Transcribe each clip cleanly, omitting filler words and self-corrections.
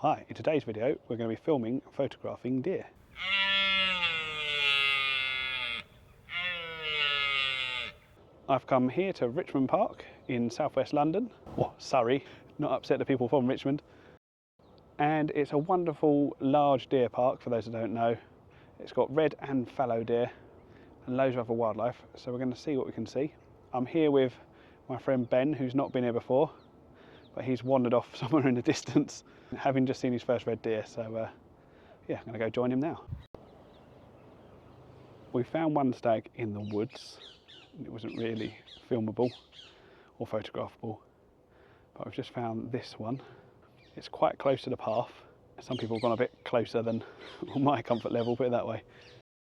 Hi, in today's video we're going to be filming and photographing deer. I've come here to Richmond Park in southwest London, or Surrey, not upset the people from Richmond. And it's a wonderful large deer park, for those who don't know. It's got red and fallow deer and loads of other wildlife, so we're going to see what we can see. I'm here with my friend Ben, who's not been here before, but he's wandered off somewhere in the distance, having just seen his first red deer, so yeah, I'm going to go join him now. We found one stag in the woods. It wasn't really filmable or photographable, but we've just found this one. It's quite close to the path. Some people have gone a bit closer than my comfort level, put it that way.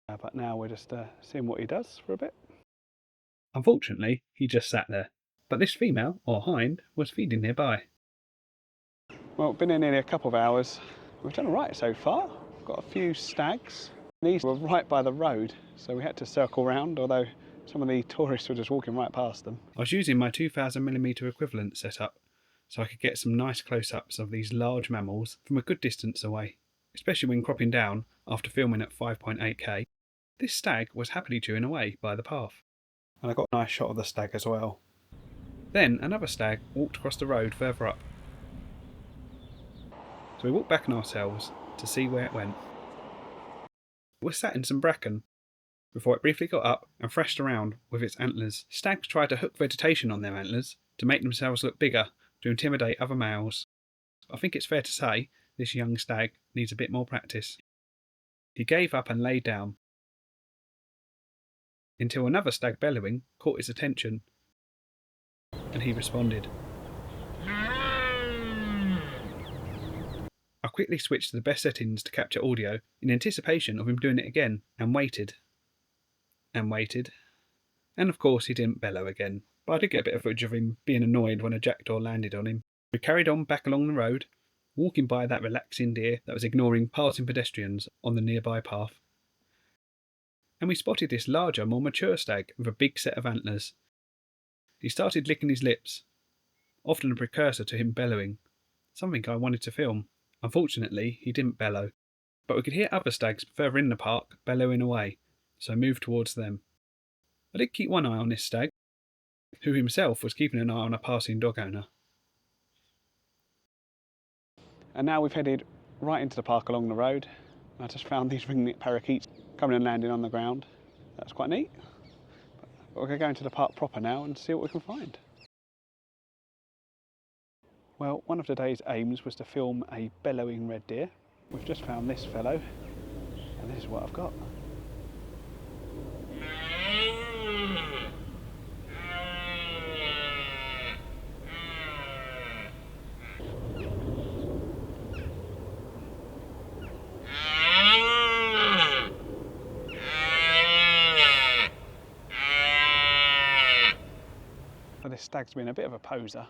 But now we're just seeing what he does for a bit. Unfortunately, he just sat there, but this female, or hind, was feeding nearby. Well, been in nearly a couple of hours. We've done all right so far. Got a few stags. These were right by the road, so we had to circle round, although some of the tourists were just walking right past them. I was using my 2000mm equivalent setup, so I could get some nice close-ups of these large mammals from a good distance away, especially when cropping down after filming at 5.8K. This stag was happily chewing away by the path. And I got a nice shot of the stag as well. Then another stag walked across the road further up. So we walked back on ourselves to see where it went. It was sat in some bracken before it briefly got up and thrashed around with its antlers. Stags try to hook vegetation on their antlers to make themselves look bigger to intimidate other males. I think it's fair to say this young stag needs a bit more practice. He gave up and lay down until another stag bellowing caught his attention, and he responded. I quickly switched to the best settings to capture audio in anticipation of him doing it again, and waited. And waited. And of course he didn't bellow again, but I did get a bit of footage of him being annoyed when a jackdaw landed on him. We carried on back along the road, walking by that relaxing deer that was ignoring passing pedestrians on the nearby path. And we spotted this larger, more mature stag with a big set of antlers. He started licking his lips, often a precursor to him bellowing, something I wanted to film. Unfortunately, he didn't bellow, but we could hear other stags further in the park bellowing away, so I moved towards them. I did keep one eye on this stag, who himself was keeping an eye on a passing dog owner. And now we've headed right into the park along the road. I just found these ringneck parakeets coming and landing on the ground. That's quite neat. But we're going to go into the park proper now and see what we can find. Well, one of today's aims was to film a bellowing red deer. We've just found this fellow, and this is what I've got. This stag's been a bit of a poser,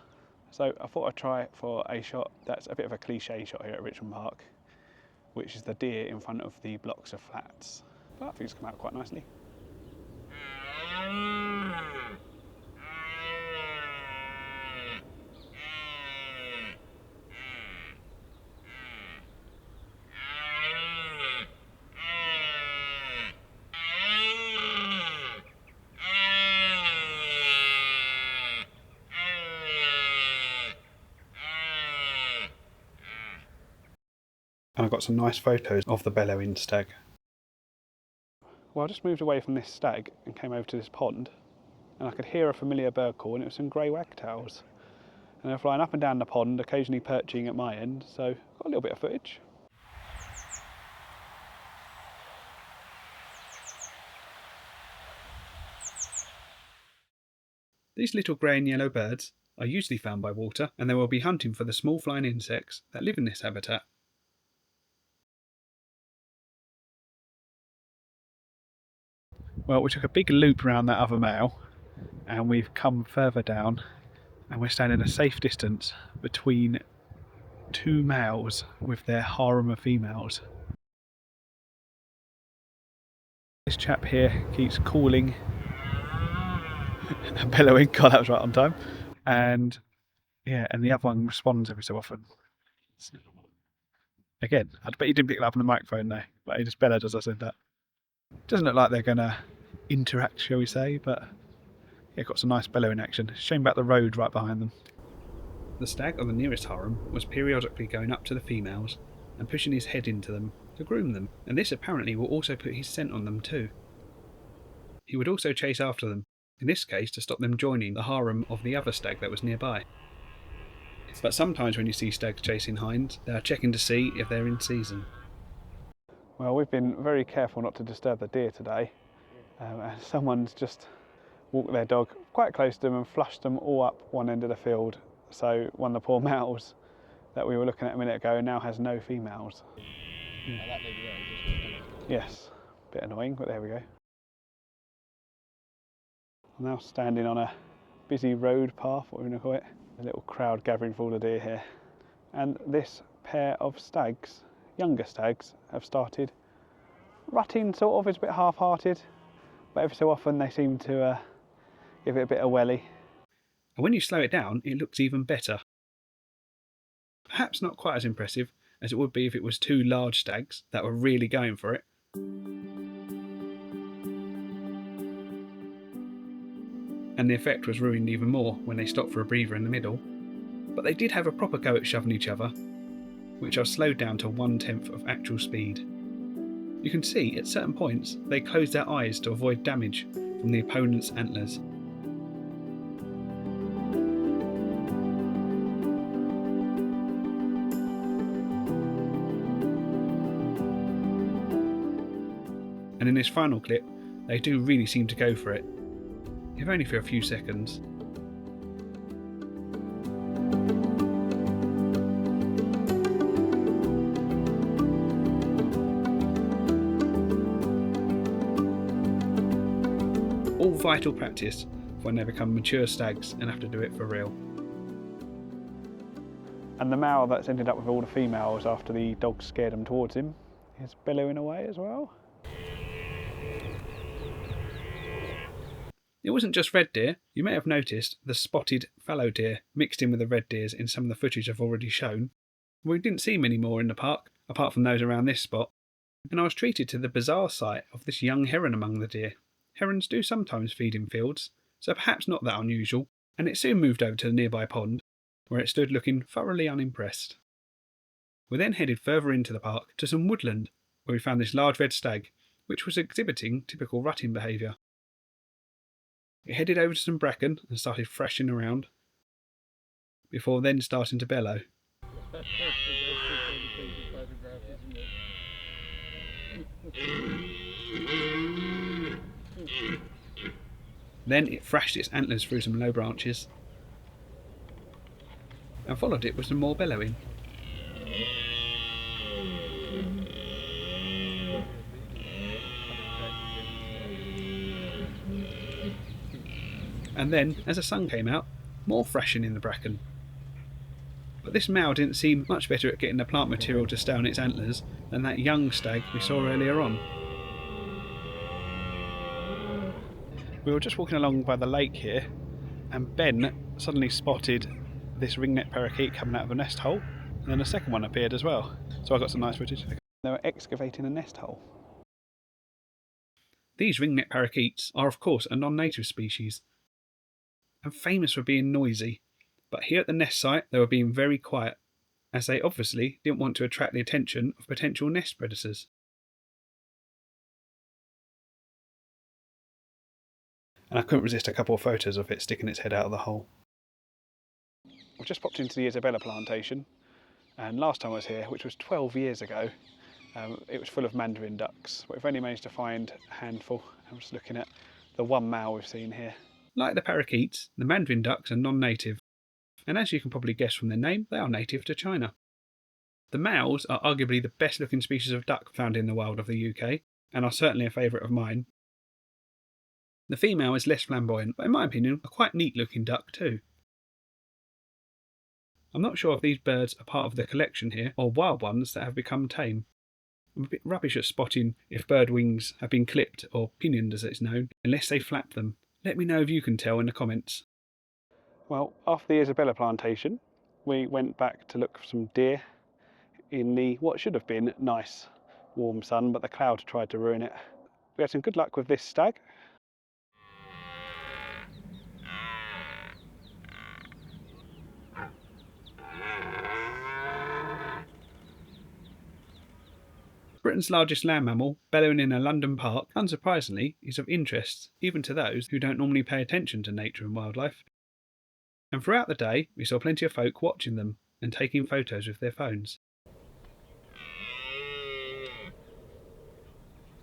so I thought I'd try it for a shot that's a bit of a cliche shot here at Richmond Park, which is the deer in front of the blocks of flats. But I think it's come out quite nicely. And I got some nice photos of the bellowing stag. Well, I just moved away from this stag and came over to this pond, and I could hear a familiar bird call, and it was some grey wagtails. And they're flying up and down the pond, occasionally perching at my end, so got a little bit of footage. These little grey and yellow birds are usually found by water, and they will be hunting for the small flying insects that live in this habitat. Well, we took a big loop around that other male, and we've come further down, and we're standing a safe distance between two males with their harem of females. This chap here keeps calling and bellowing. God, that was right on time. And yeah, and the other one responds every so often. Again, I bet you didn't pick it up on the microphone though, but he just bellowed as I said that. Doesn't look like they're going to interact, shall we say, but yeah, got some nice bellowing action. Shame about the road right behind them. The stag on the nearest harem was periodically going up to the females and pushing his head into them to groom them, and this apparently will also put his scent on them too. He would also chase after them, in this case to stop them joining the harem of the other stag that was nearby. But sometimes when you see stags chasing hinds, they are checking to see if they're in season. Well, we've been very careful not to disturb the deer today, and someone's just walked their dog quite close to them and flushed them all up one end of the field. So one of the poor males that we were looking at a minute ago now has no females. Yes, a bit annoying, but there we go. I'm now standing on a busy road path, what we're going to call it. A little crowd gathering for all the deer here. And this pair of stags, younger stags, have started rutting sort of. It's a bit half-hearted, but every so often they seem to give it a bit of welly. And when you slow it down, it looks even better. Perhaps not quite as impressive as it would be if it was two large stags that were really going for it. And the effect was ruined even more when they stopped for a breather in the middle. But they did have a proper go at shoving each other, which I've slowed down to 1/10 of actual speed. You can see at certain points they closed their eyes to avoid damage from the opponent's antlers. And in this final clip, they do really seem to go for it, if only for a few seconds. All vital practice for when they become mature stags and have to do it for real. And the male that's ended up with all the females after the dogs scared them towards him is bellowing away as well. It wasn't just red deer. You may have noticed the spotted fallow deer mixed in with the red deers in some of the footage I've already shown. We didn't see many more in the park, apart from those around this spot, and I was treated to the bizarre sight of this young heron among the deer. Herons do sometimes feed in fields, so perhaps not that unusual, and it soon moved over to the nearby pond, where it stood looking thoroughly unimpressed. We then headed further into the park to some woodland, where we found this large red stag, which was exhibiting typical rutting behaviour. It headed over to some bracken and started thrashing around, before then starting to bellow. Then it thrashed its antlers through some low branches, and followed it with some more bellowing. And then, as the sun came out, more thrashing in the bracken. But this male didn't seem much better at getting the plant material to stay on its antlers than that young stag we saw earlier on. We were just walking along by the lake here, and Ben suddenly spotted this ringneck parakeet coming out of a nest hole, and then a second one appeared as well. So I got some nice footage. They were excavating a nest hole. These ringneck parakeets are of course a non-native species, and famous for being noisy, but here at the nest site they were being very quiet, as they obviously didn't want to attract the attention of potential nest predators. And I couldn't resist a couple of photos of it sticking its head out of the hole. I've just popped into the Isabella Plantation, and last time I was here, which was 12 years ago, it was full of mandarin ducks. But we've only managed to find a handful. I'm just looking at the one male we've seen here. Like the parakeets, the mandarin ducks are non-native, and as you can probably guess from their name, they are native to China. The males are arguably the best looking species of duck found in the wild of the UK, and are certainly a favourite of mine. The female is less flamboyant, but in my opinion, a quite neat looking duck too. I'm not sure if these birds are part of the collection here, or wild ones that have become tame. I'm a bit rubbish at spotting if bird wings have been clipped, or pinioned as it's known, unless they flap them. Let me know if you can tell in the comments. Well, after the Isabella Plantation, we went back to look for some deer in the what should have been nice warm sun, but the cloud tried to ruin it. We had some good luck with this stag. Britain's largest land mammal, bellowing in a London park, unsurprisingly, is of interest even to those who don't normally pay attention to nature and wildlife. And throughout the day, we saw plenty of folk watching them and taking photos with their phones.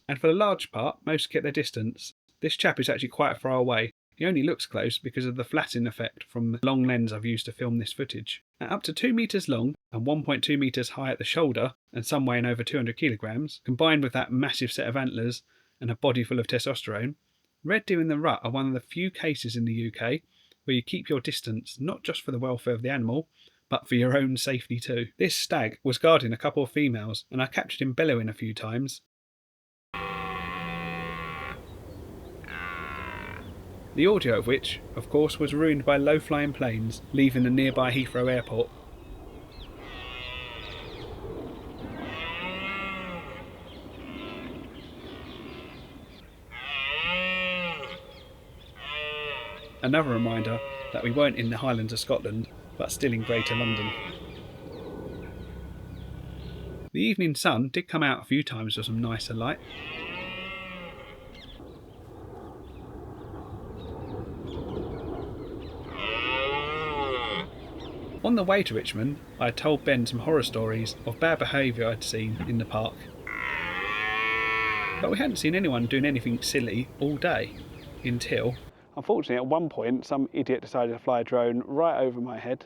And for the large part, most kept their distance. This chap is actually quite far away. He only looks close because of the flattening effect from the long lens I've used to film this footage. At up to 2 metres long and 1.2 metres high at the shoulder, and some weighing over 200 kilograms, combined with that massive set of antlers and a body full of testosterone, red deer in the rut are one of the few cases in the UK where you keep your distance, not just for the welfare of the animal, but for your own safety too. This stag was guarding a couple of females, and I captured him bellowing a few times. The audio of which, of course, was ruined by low-flying planes leaving the nearby Heathrow airport. Another reminder that we weren't in the Highlands of Scotland, but still in Greater London. The evening sun did come out a few times for some nicer light. On the way to Richmond, I had told Ben some horror stories of bad behaviour I'd seen in the park. But we hadn't seen anyone doing anything silly all day, until... Unfortunately, at one point, some idiot decided to fly a drone right over my head,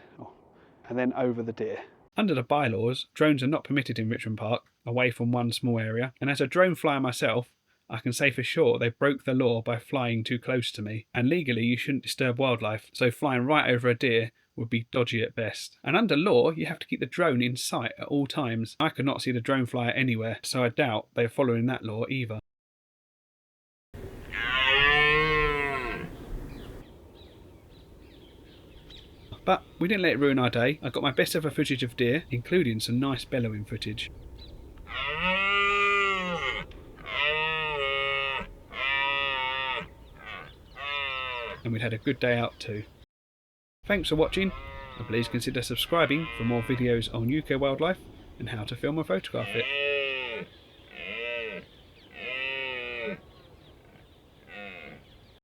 and then over the deer. Under the bylaws, drones are not permitted in Richmond Park, away from one small area, and as a drone flyer myself, I can say for sure they broke the law by flying too close to me, and legally you shouldn't disturb wildlife, so flying right over a deer would be dodgy at best. And under law, you have to keep the drone in sight at all times. I could not see the drone flyer anywhere, so I doubt they're following that law either. But we didn't let it ruin our day. I got my best ever footage of deer, including some nice bellowing footage. And we'd had a good day out too. Thanks for watching, and please consider subscribing for more videos on UK wildlife and how to film and photograph it.